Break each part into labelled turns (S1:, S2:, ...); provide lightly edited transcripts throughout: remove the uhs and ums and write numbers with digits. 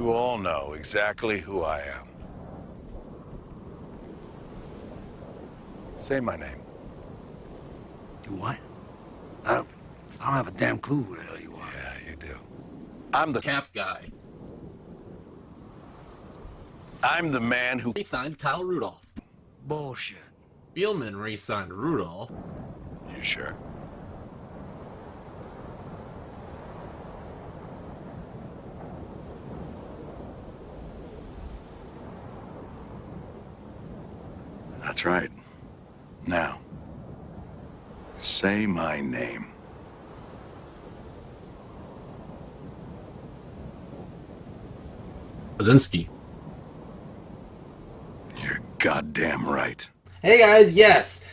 S1: You all know exactly who I am. Say my name.
S2: You what? I don't have a damn clue who the hell you are.
S1: Yeah, you do. I'm the
S3: Cap guy.
S1: I'm the man who
S3: Re-signed Kyle Rudolph.
S2: Bullshit.
S3: Spielman re-signed Rudolph.
S1: You sure? That's right. Now, say my name.
S3: Baczynski.
S1: You're goddamn right.
S3: Hey guys, yes!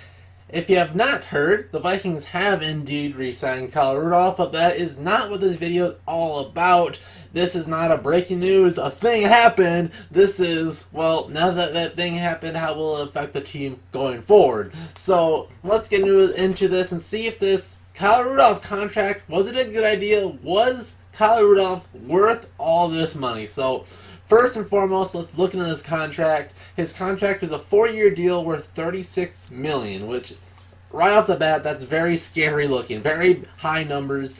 S3: If you have not heard, the Vikings have indeed re-signed Kyle Rudolph, but that is not what this video is all about. This is not a breaking news, a thing happened. This is, well, now that that thing happened, how will it affect the team going forward? So, let's get into this and see if this Kyle Rudolph contract, was it a good idea? Was Kyle Rudolph worth all this money? So, first and foremost, let's look into this contract. His contract is a 4-year deal worth $36 million, which, right off the bat, that's very scary looking. Very high numbers.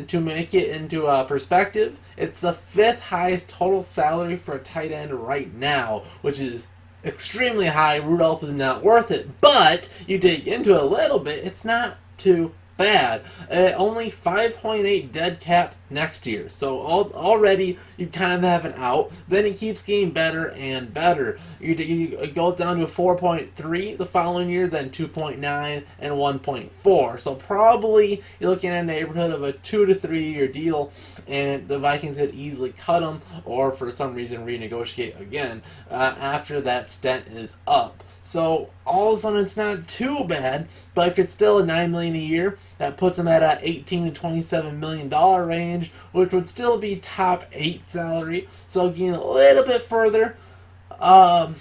S3: To make it into perspective, it's the 5th highest total salary for a tight end right now, which is extremely high. Rudolph is not worth it, but you dig into it a little bit, it's not too bad. Only 5.8 dead cap next year, so already you kind of have an out. Then it keeps getting better and better. It goes down to 4.3 the following year, then 2.9 and 1.4. So probably you're looking at a neighborhood of a 2 to 3 year deal, and the Vikings could easily cut him or for some reason renegotiate again after that stint is up. So all of a sudden it's not too bad, but if it's still $9 million a year, that puts him at a $18 to $27 million range, which would still be top 8 salary. So getting a little bit further down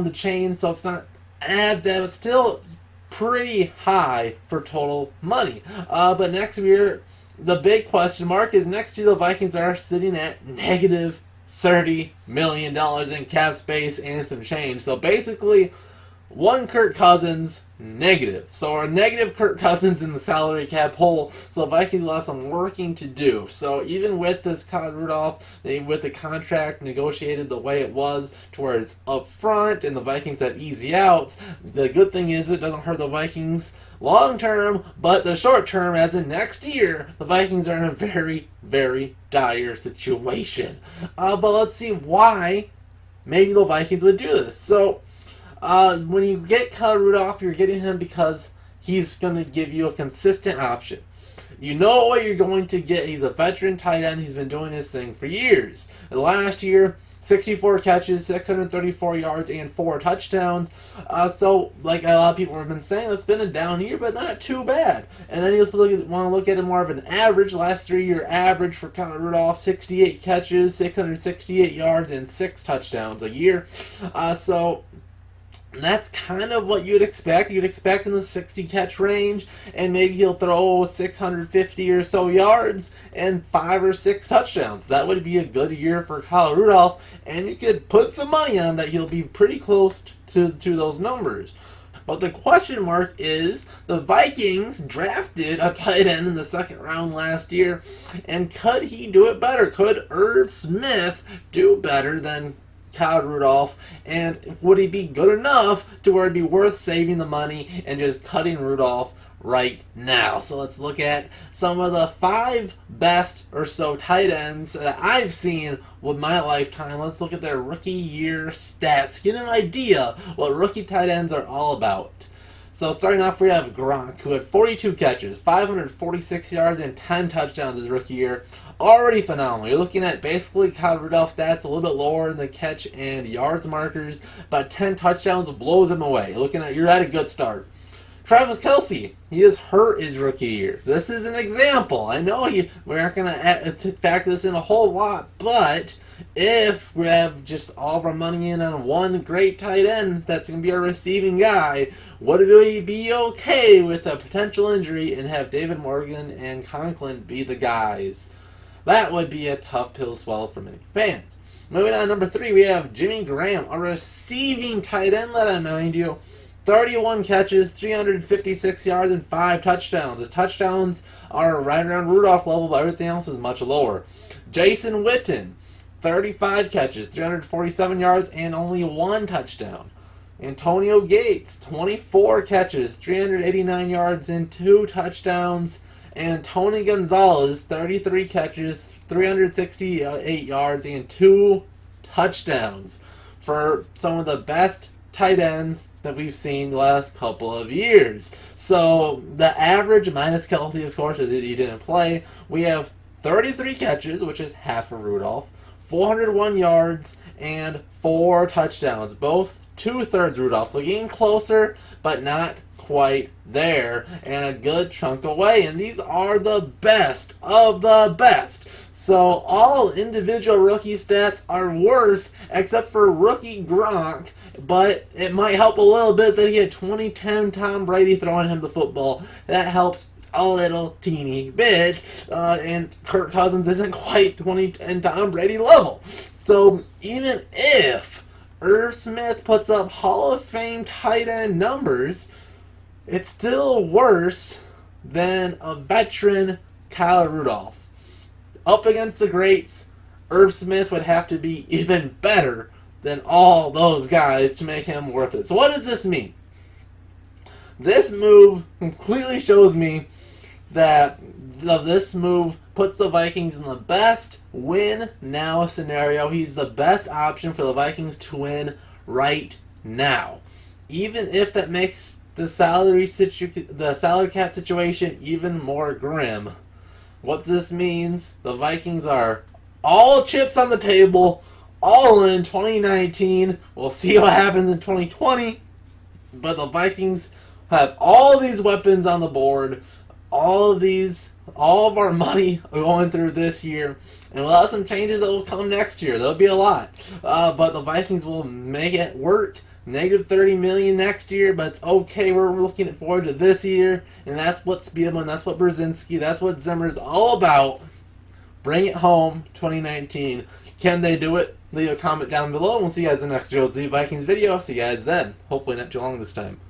S3: the chain, so it's not as bad, but still pretty high for total money. But next year, the big question mark is next year the Vikings are sitting at negative $30 million in cap space and some change. So basically, one Kirk Cousins negative. So a negative Kirk Cousins in the salary cap hole. So Vikings will have some working to do. So even with this Kyle Rudolph, with the contract negotiated the way it was, to where it's up front and the Vikings have easy outs, the good thing is it doesn't hurt the Vikings long term, but the short term, as in next year, the Vikings are in a very, very dire situation. But let's see why maybe the Vikings would do this. So, when you get Kyle Rudolph, you're getting him because he's going to give you a consistent option. You know what you're going to get. He's a veteran tight end. He's been doing this thing for years. Last year, 64 catches, 634 yards, and 4 touchdowns. So, like a lot of people have been saying, it's been a down year, but not too bad. And then you want to look at it more of an average. Last 3-year average for Kyle Rudolph, 68 catches, 668 yards, and 6 touchdowns a year. So that's kind of what you'd expect. You'd expect in the 60 catch range, and maybe he'll throw 650 or so yards and 5 or 6 touchdowns. That would be a good year for Kyle Rudolph, and you could put some money on that he'll be pretty close to those numbers. But the question mark is, the Vikings drafted a tight end in the 2nd round last year, and could he do it better? Could Irv Smith do better than Kyle Rudolph, and would he be good enough to where it'd be worth saving the money and just cutting Rudolph right now? So let's look at some of the 5 best or so tight ends that I've seen with my lifetime. Let's look at their rookie year stats, get an idea what rookie tight ends are all about. So starting off, we have Gronk, who had 42 catches, 546 yards, and 10 touchdowns his rookie year. Already phenomenal. You're looking at basically Kyle Rudolph stats a little bit lower in the catch and yards markers, but 10 touchdowns blows him away. You're at a good start. Travis Kelce, he is hurt his rookie year. This is an example. I know we aren't going to factor this in a whole lot, but if we have just all of our money in on one great tight end that's going to be our receiving guy, would we be okay with a potential injury and have David Morgan and Conklin be the guys? that would be a tough pill to swallow for many fans. Moving on to number 3, we have Jimmy Graham, a receiving tight end, let I mind you. 31 catches, 356 yards, and 5 touchdowns. His touchdowns are right around Rudolph level, but everything else is much lower. Jason Witten, 35 catches, 347 yards, and only 1 touchdown. Antonio Gates, 24 catches, 389 yards, and 2 touchdowns. And Tony Gonzalez, 33 catches, 368 yards, and 2 touchdowns for some of the best tight ends that we've seen the last couple of years. So the average, minus Kelsey, of course, as he didn't play, we have 33 catches, which is half of Rudolph, 401 yards, and 4 touchdowns, both 2/3 Rudolph. So getting closer, but not quite there, and a good chunk away. And these are the best of the best. So all individual rookie stats are worse, except for rookie Gronk, but it might help a little bit that he had 2010 Tom Brady throwing him the football. That helps a little teeny bit, and Kirk Cousins isn't quite 2010 Tom Brady level. So even if Irv Smith puts up Hall of Fame tight end numbers, it's still worse than a veteran Kyle Rudolph. Up against the greats, Irv Smith would have to be even better than all those guys to make him worth it. So what does this mean? This move completely shows me that this move puts the Vikings in the best win now scenario. He's the best option for the Vikings to win right now. Even if that makes the salary cap situation even more grim. What this means, the Vikings are all chips on the table, all in 2019. We'll see what happens in 2020. But the Vikings have all these weapons on the board, all of our money going through this year, and we'll have some changes that will come next year. There'll be a lot. But the Vikings will make it work. Negative $30 million next year, but it's okay. We're looking forward to this year, and that's what Spielman, that's what Brzezinski, that's what Zimmer's all about. Bring it home, 2019. Can they do it? Leave a comment down below, and we'll see you guys in the next Joe's Vikings video. See you guys then. Hopefully not too long this time.